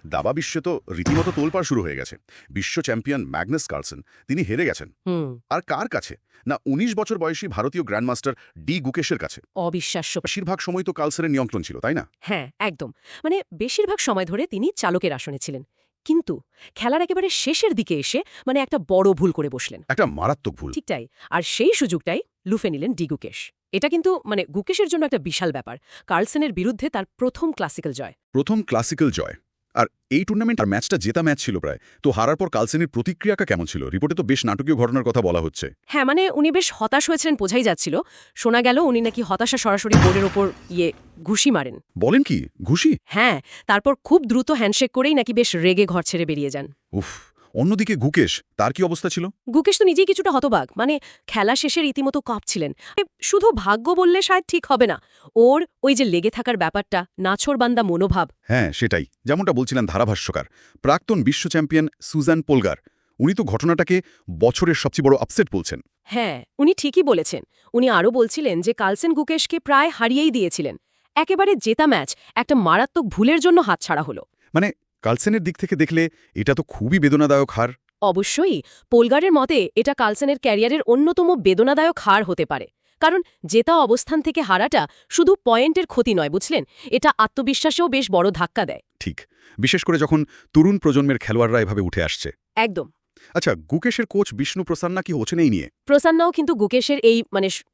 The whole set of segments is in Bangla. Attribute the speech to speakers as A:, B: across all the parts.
A: দাবা বিশ্বে তো রীতিমতো তোলপাড় শুরু হয়ে গেছে। বিশ্ব চ্যাম্পিয়ন ম্যাগনাস কার্লসেন তিনি হেরে গেছেন। আর কার কাছে? না ১৯ বছর বয়সী ভারতীয় গ্র্যান্ডমাস্টার ডি গুকেশের কাছে।
B: অবিশ্বাস্য।
A: বেশিরভাগ সময় তো কার্লসেনের নিয়ন্ত্রণ ছিল, তাই না?
B: হ্যাঁ, একদম। মানে বেশিরভাগ সময় ধরে তিনি চালকের আসনে ছিলেন। কিন্তু খেলার একেবারে শেষের দিকে এসে একটা বড় ভুল করে বসলেন।
A: একটা মারাত্মক ভুল।
B: ঠিকটাই। আর সেই সুযোগটাই লুফে নিলেন ডি গুকেশ। এটা কিন্তু গুকেশের জন্য একটা বিশাল ব্যাপার। কার্লসেনের বিরুদ্ধে তার প্রথম ক্লাসিক্যাল জয়।
A: প্রথম ক্লাসিক্যাল জয়। আর এই টুর্নামেন্ট আর ম্যাচটা জেতা ম্যাচ ছিল প্রায়। তো হারার পর কার্লসেনের প্রতিক্রিয়াটা কেমন ছিল? রিপোর্টে তো বেশ নাটকীয় ঘটনার কথা বলা হচ্ছে।
B: হ্যাঁ, উনি বেশ হতাশ হয়েছিলেন বোঝাই যাচ্ছিল। শোনা গেল উনি নাকি হতাশা সরাসরি বোর্ডের ওপর ঘুষি মারেন।
A: বলেন কি? ঘুষি?
B: হ্যাঁ, তারপর খুব দ্রুত হ্যান্ডশেক করেই নাকি বেশ রেগে ঘর ছেড়ে বেরিয়ে যান।
A: উফ। অন্যদিকে গুকেশ, তার কি অবস্থা ছিল?
B: গুকেশ তো নিজেই কিছুটা হতবাক। খেলা শেষে রীতিমতো কাঁপছিলেন। শুধু ভাগ্য বললে শায়দ ঠিক হবে না। ওর ওই যে লেগে থাকার ব্যাপারটা, নাছোড়বান্দা মনোভাব।
A: হ্যাঁ, সেটাই। যেমনটা বলছিলেন ধারাভাষ্যকার, প্রাক্তন বিশ্ব চ্যাম্পিয়ন সুজান পোলগার, উনি তো ঘটনাটাকে বছরের সবচেয়ে বড় আপসেট বলছেন।
B: হ্যাঁ, উনি ঠিকই বলেছেন। উনি আরও বলছিলেন যে কার্লসেন গুকেশকে প্রায় হারিয়েই দিয়েছিলেন। একেবারে জেতা ম্যাচ একটা মারাত্মক ভুলের জন্য হাতছাড়া হলো।
A: মানে কার্লসেনের দিক থেকে দেখলে এটা তো খুবই বেদনাদায়ক হার।
B: অবশ্যই। পোলগারের মতে এটা কার্লসেনের ক্যারিয়ারের অন্যতম বেদনাদায়ক হার হতে পারে। কারণ জেতা অবস্থান থেকে হারাটা শুধু পয়েন্টের ক্ষতি নয়, বুঝলেন, এটা আত্মবিশ্বাসেও বেশ বড় ধাক্কা দেয়।
A: ঠিক, বিশেষ করে যখন তরুণ প্রজন্মের খেলোয়াড়রা এভাবে উঠে আসছে।
B: একদম।
A: আচ্ছা, গুকেশের কোচ বিষ্ণু প্রসান্না কি হচ্ছেন এই নিয়ে?
B: প্রসান্নাও কিন্তু গুকেশের এই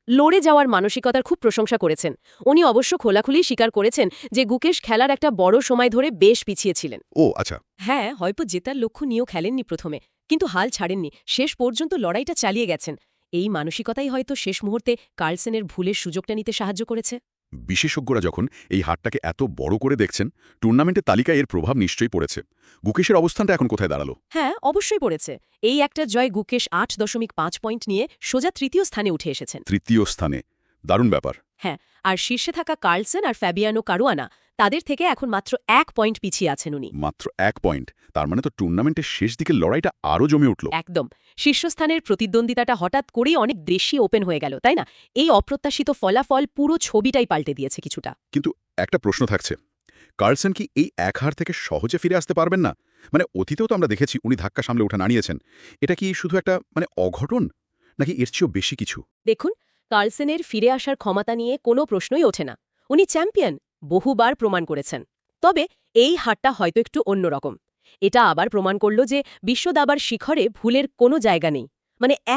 B: লড়ে যাওয়ার মানসিকতার খুব প্রশংসা করেছেন। উনি অবশ্য খোলাখুলি স্বীকার করেছেন যে গুকেশ খেলার একটা বড় সময় ধরে বেশ পিছিয়ে ছিলেন।
A: ও আচ্ছা।
B: হ্যাঁ, হয়তো জেতার লক্ষ্য নিয়েও খেলেননি প্রথমে, কিন্তু হাল ছাড়েননি। শেষ পর্যন্ত লড়াইটা চালিয়ে গেছেন। এই মানসিকতাই হয়তো শেষ মুহূর্তে কার্লসেনের ভুলের সুযোগটা নিতে সাহায্য করেছে।
A: বিশেষজ্ঞরা যখন এই হারটাকে এত বড় করে দেখছেন, টুর্নামেন্টের তালিকায় এর প্রভাব নিশ্চয়ই পড়েছে। গুকেশের অবস্থানটা এখন কোথায় দাঁড়ালো?
B: হ্যাঁ, অবশ্যই পড়েছে। এই একটা জয় গুকেশ ৮.৫ পয়েন্ট নিয়ে সোজা তৃতীয় স্থানে উঠে এসেছেন।
A: তৃতীয় স্থানে। দারুণ ব্যাপার।
B: হ্যাঁ, আর শীর্ষে থাকা কার্লসেন আর ফ্যাবিয়ানো কারুয়ানা, তাদের থেকে এখন মাত্র ১ পয়েন্ট পিছিয়ে আছেন উনি।
A: মাত্র ১ পয়েন্ট। তার মানে তো টুর্নামেন্টের শেষ দিকের লড়াইটা আরও জমে উঠল।
B: একদম। শীর্ষস্থানের প্রতিদ্বন্দ্বিতাটা হঠাৎ করেই অনেক বেশি ওপেন হয়ে গেল, তাই না? এই অপ্রত্যাশিত ফলাফল পুরো ছবিটাই পাল্টে দিয়েছে কিছুটা।
A: কিন্তু একটা প্রশ্ন থাকছে, কার্লসেন কি এই এক হার থেকে সহজে ফিরে আসতে পারবেন না? অতীতেও তো আমরা দেখেছি উনি ধাক্কা সামলে উঠে দাঁড়িয়েছেন। এটা কি শুধু একটা অঘটন, নাকি এর চেয়েও বেশি কিছু?
B: দেখুন, কার্লসেনের ফিরে আসার ক্ষমতা নিয়ে কোনো প্রশ্নই ওঠে না। উনি চ্যাম্পিয়ন, বহুবার প্রমাণ করেছেন। তবে এই হারটা হয়তো একটু অন্যরকম। এটা আবার প্রমাণ করল যে বিশ্ব দাবার শিখরে ভুলের কোনো জায়গা নেই।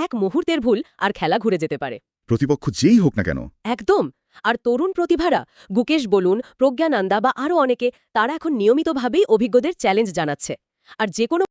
B: এক মুহূর্তের ভুল আর খেলা ঘুরে যেতে পারে।
A: প্রতিপক্ষ যেই হোক না কেন।
B: একদম। আর তরুণ প্রতিভারা, গুকেশ বলুন, প্রজ্ঞানন্দা বা আরও অনেকে, তারা এখন নিয়মিতভাবেই অভিজ্ঞদের চ্যালেঞ্জ জানাচ্ছে। আর যে কোনো